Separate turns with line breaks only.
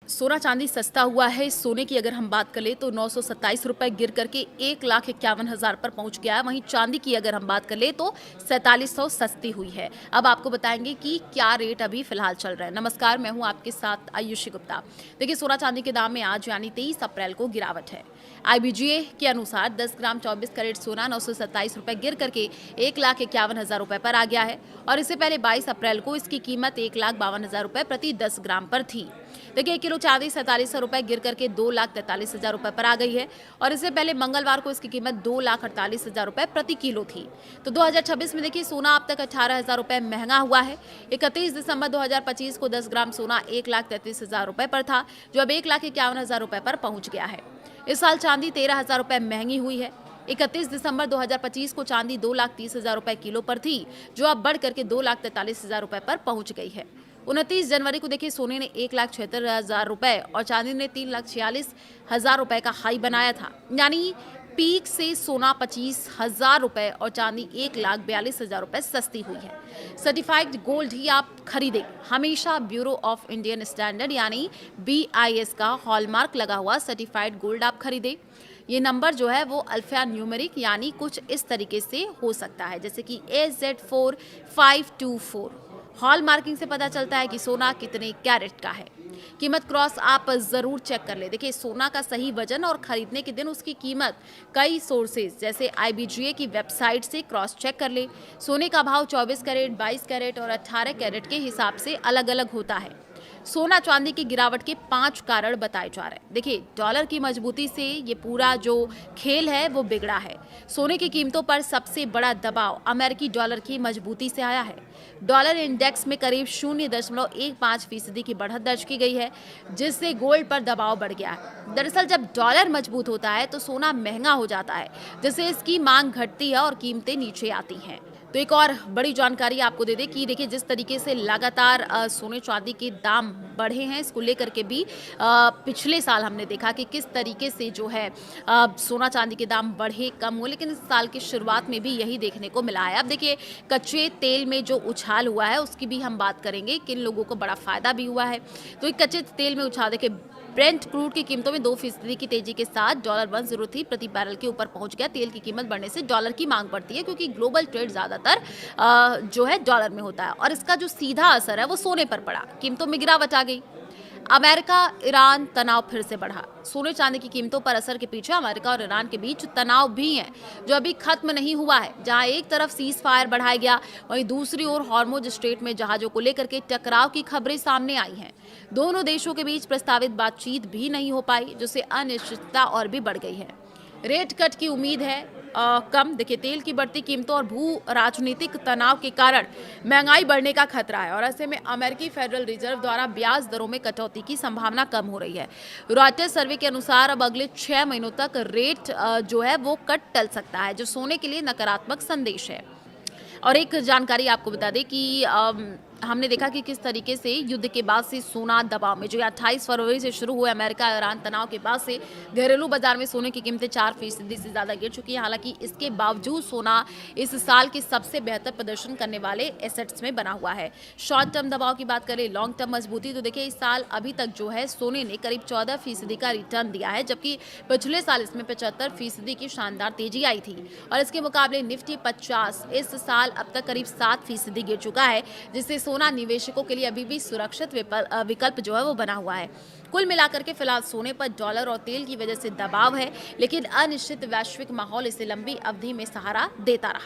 सोना चांदी सस्ता हुआ है। सोने की अगर हम बात करें तो 927 रुपए गिर करके 1,51,000 पर पहुंच गया है। वहीं चांदी की अगर हम बात कर ले तो 4700 सस्ती हुई है। अब आपको बताएंगे कि क्या रेट अभी फिलहाल चल रहा है। नमस्कार, मैं हूं आपके साथ आयुषी गुप्ता। देखिए, सोना चांदी के दाम में आज यानी 23 अप्रैल को गिरावट है। IBGA के अनुसार 10 ग्राम 24 कैरेट सोना 927 रुपए गिर करके 1,51,000 रुपए पर आ गया है और इससे पहले 22 अप्रैल को इसकी कीमत 1,52,000 रुपए प्रति 10 ग्राम पर थी। देखिए, 1 किलो चांदी 4700 रुपए गिर करके 2,43,000 रुपए पर आ गई है और इससे पहले मंगलवार को इसकी कीमत 2,48,000 रुपए प्रति किलो थी। तो 2026 में देखिए, सोना अब तक 18,000 रुपए महंगा हुआ है। 31 दिसंबर 2025 को 10 ग्राम सोना 1,33,000 रुपए पर था, जो अब 1,51,000 रुपए पर पहुंच गया है। इस साल चांदी 13,000 रुपए महंगी हुई है। 31 दिसंबर 2025 को चांदी 2,30,000 रुपए किलो पर थी, जो अब बढ़ करके 2,43,000 रुपए पर पहुंच गई है। 29 जनवरी को देखिए, सोने ने 1,76,000 रुपए और चांदी ने 3,46,000 रुपए का हाई बनाया था। यानी पीक से सोना 25,000 रुपए और चांदी 1,42,000 रुपए सस्ती हुई है। सर्टिफाइड गोल्ड ही आप खरीदें। हमेशा ब्यूरो ऑफ इंडियन स्टैंडर्ड यानी BIS का हॉलमार्क लगा हुआ सर्टिफाइड गोल्ड आप खरीदें। ये नंबर जो है वो अल्फा न्यूमेरिक यानी कुछ इस तरीके से हो सकता है, जैसे कि AZ4524। हॉल मार्किंग से पता चलता है कि सोना कितने कैरेट का है। कीमत क्रॉस आप जरूर चेक कर ले। देखिए, सोना का सही वजन और खरीदने के दिन उसकी कीमत कई सोर्सेज जैसे IBGA की वेबसाइट से क्रॉस चेक कर ले। सोने का भाव 24 कैरेट, 22 कैरेट और 18 कैरेट के हिसाब से अलग अलग होता है। सोना चांदी की गिरावट के 5 कारण बताए जा रहे हैं। देखिए, डॉलर की मजबूती से ये पूरा जो खेल है वो बिगड़ा है। सोने की कीमतों पर सबसे बड़ा दबाव अमेरिकी डॉलर की मजबूती से आया है। डॉलर इंडेक्स में करीब 0.15% की बढ़त दर्ज की गई है, जिससे गोल्ड पर दबाव बढ़ गया है। दरअसल जब डॉलर मजबूत होता है तो सोना महंगा हो जाता है, जिससे इसकी मांग घटती है और कीमतें नीचे आती हैं। तो एक और बड़ी जानकारी आपको दे दें कि देखिए, जिस तरीके से लगातार सोने चांदी के दाम बढ़े हैं, इसको लेकर के भी पिछले साल हमने देखा कि किस तरीके से जो है सोना चांदी के दाम बढ़े कम हुए, लेकिन इस साल की शुरुआत में भी यही देखने को मिला है। अब देखिए, कच्चे तेल में जो उछाल हुआ है उसकी भी हम बात करेंगे, किन लोगों को बड़ा फायदा भी हुआ है। तो एक कच्चे तेल में उछाल देखिए, ब्रेंट क्रूड की कीमतों में 2% की तेजी के साथ $103 प्रति बैरल के ऊपर पहुंच गया। तेल की कीमत बढ़ने से डॉलर की मांग बढ़ती है, क्योंकि ग्लोबल ट्रेड ज्यादातर जो है डॉलर में होता है और इसका जो सीधा असर है वो सोने पर पड़ा। कीमतों में गिरावट आ गई। अमेरिका ईरान तनाव फिर से बढ़ा। सोने चांदी की कीमतों पर असर के पीछे अमेरिका और ईरान के बीच तनाव भी है, जो अभी खत्म नहीं हुआ है। जहां एक तरफ सीज फायर बढ़ाया गया, वहीं दूसरी ओर हॉर्मुज स्ट्रेट में जहाजों को लेकर के टकराव की खबरें सामने आई हैं। दोनों देशों के बीच प्रस्तावित बातचीत भी नहीं हो पाई, जिससे अनिश्चितता और भी बढ़ गई है। रेट कट की उम्मीद है कम। देखिए, तेल की बढ़ती कीमतों और भू राजनीतिक तनाव के कारण महंगाई बढ़ने का खतरा है और ऐसे में अमेरिकी फेडरल रिजर्व द्वारा ब्याज दरों में कटौती की संभावना कम हो रही है। रॉयटर्स सर्वे के अनुसार अब अगले 6 महीनों तक रेट जो है वो कट टल सकता है, जो सोने के लिए नकारात्मक संदेश है। और एक जानकारी आपको बता दें कि हमने देखा कि किस तरीके से युद्ध के बाद से सोना दबाव में, जो 28 फरवरी से शुरू हुए अमेरिका ईरान तनाव के बाद से घरेलू बाजार में सोने की कीमतें 4% से ज्यादा गिर चुकी हैं। हालांकि इसके बावजूद सोना इस साल के सबसे बेहतर प्रदर्शन करने वाले एसेट्स में बना हुआ है। शॉर्ट टर्म दबाव की बात करें, लॉन्ग टर्म मजबूती, तो देखिए, इस साल अभी तक जो है सोने ने करीब 14% का रिटर्न दिया है, जबकि पिछले साल इसमें 75% की शानदार तेजी आई थी। और इसके मुकाबले निफ्टी 50 इस साल अब तक करीब 7% गिर चुका है, जिससे सोना निवेशकों के लिए अभी भी सुरक्षित विकल्प जो है वो बना हुआ है। कुल मिलाकर के फिलहाल सोने पर डॉलर और तेल की वजह से दबाव है, लेकिन अनिश्चित वैश्विक माहौल इसे लंबी अवधि में सहारा देता रहा।